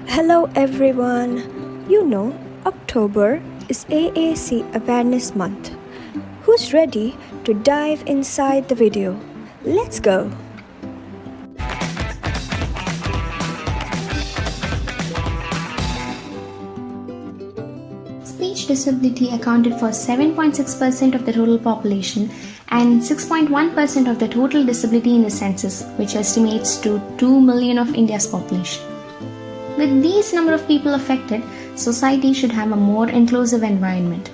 Hello everyone! October is AAC Awareness Month. Who's ready to dive inside the video? Let's go! Speech disability accounted for 7.6% of the total population and 6.1% of the total disability in the census, which estimates to 2 million of India's population. With these number of people affected, society should have a more inclusive environment.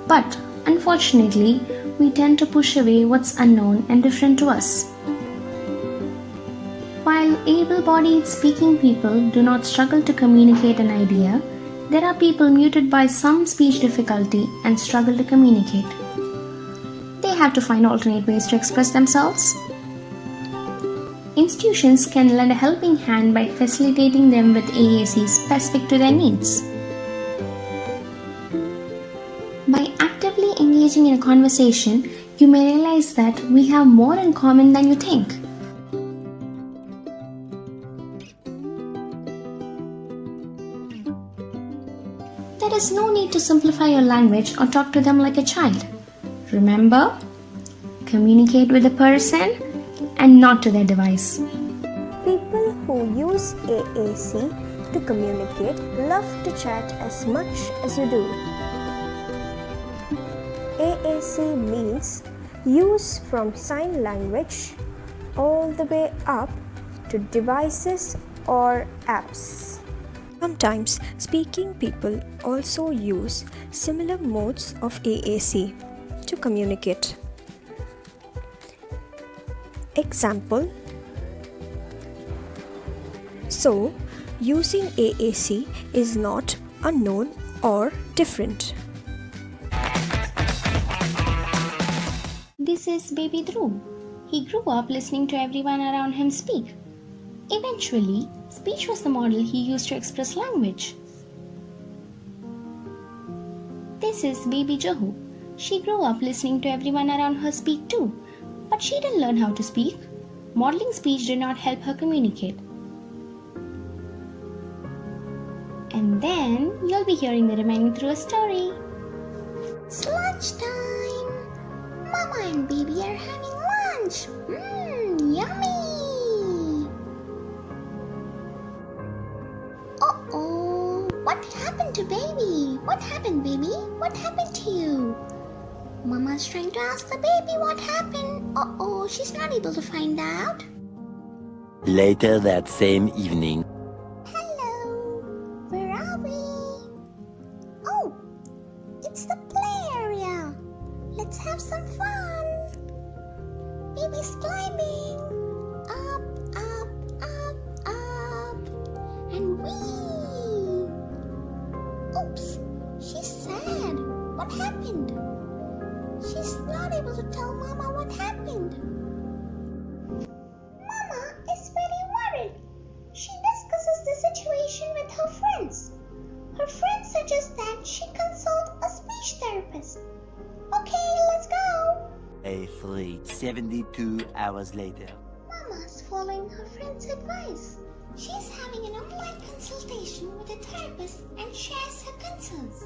But unfortunately, we tend to push away what's unknown and different to us. While able-bodied speaking people do not struggle to communicate an idea, there are people muted by some speech difficulty and struggle to communicate. They have to find alternate ways to express themselves. Institutions can lend a helping hand by facilitating them with AAC specific to their needs. By actively engaging in a conversation, you may realize that we have more in common than you think. There is no need to simplify your language or talk to them like a child. Remember, communicate with the person and not to their device. People who use AAC to communicate love to chat as much as you do. AAC means use from sign language all the way up to devices or apps. Sometimes speaking people also use similar modes of AAC to communicate. Example. So, using AAC is not unknown or different. This is baby Dhruv. He grew up listening to everyone around him speak. Eventually, speech was the model he used to express language. This is baby Johu. She grew up listening to everyone around her speak too, but she didn't learn how to speak. Modeling speech did not help her communicate. And then you'll be hearing the remaining through a story. It's lunchtime. Mama and baby are having lunch. Yummy. Uh-oh. What happened to baby? What happened, baby? What happened to you? Mama's trying to ask the baby what happened. Uh-oh, she's not able to find out. Later that same evening. Hello. Where are we? Oh, it's the play area. Let's have some fun. Baby's climbing. Up, up, up, up. And wee. Oops, she's sad. What happened? She's not able to tell Mama what happened. Mama is very worried. She discusses the situation with her friends. Her friends suggest that she consult a speech therapist. Okay, let's go. A 72 hours later. Mama's following her friend's advice. She's having an online consultation with a therapist and shares her concerns.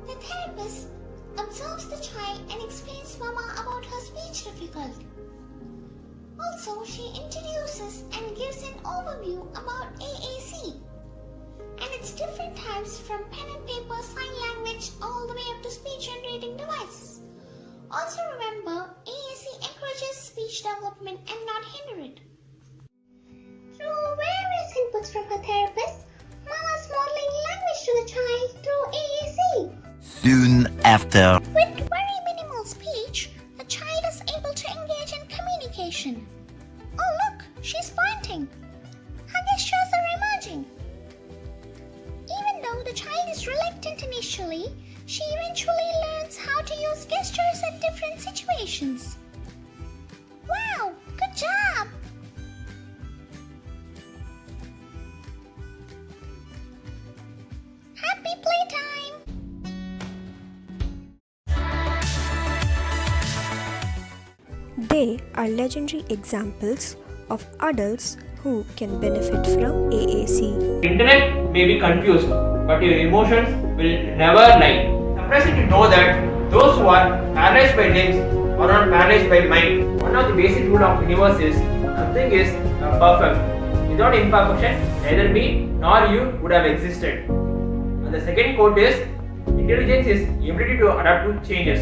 The therapist observes the child and explains Mama about her speech difficulty. Also, she introduces and gives an overview about AAC and its different types from pen and paper, sign language, all the way up to speech generating devices. Also remember, AAC encourages speech development and not hinder it. Through various inputs from her therapist, Mama's modeling language to the child through AAC. Soon after. With very minimal speech, the child is able to engage in communication. Oh look, she's pointing. Her gestures are emerging. Even though the child is reluctant initially, she eventually learns how to use gestures at different situations. Wow, good job! Happy playtime! They are legendary examples of adults who can benefit from AAC. Internet may be confused, but your emotions will never lie. Surprising to know that those who are paralyzed by limbs are not paralyzed by mind. One of the basic rule of universe is nothing is perfect. Without imperfection, neither me nor you would have existed. And the second quote is intelligence is ability to adapt to changes.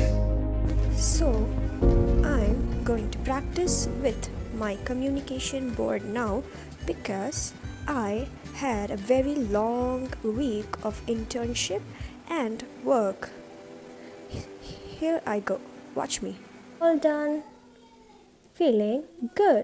So, I'm going to practice with my communication board now because I had a very long week of internship and work. Here I go. Watch me. All done. Feeling good.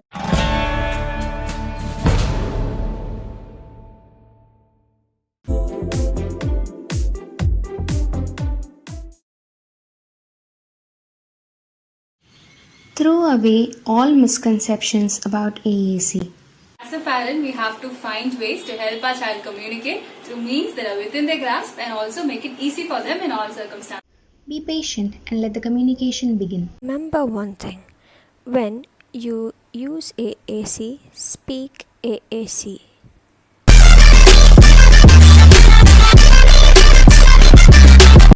Throw away all misconceptions about AAC. As a parent, we have to find ways to help our child communicate through means that are within their grasp and also make it easy for them in all circumstances. Be patient and let the communication begin. Remember one thing. When you use AAC, speak AAC.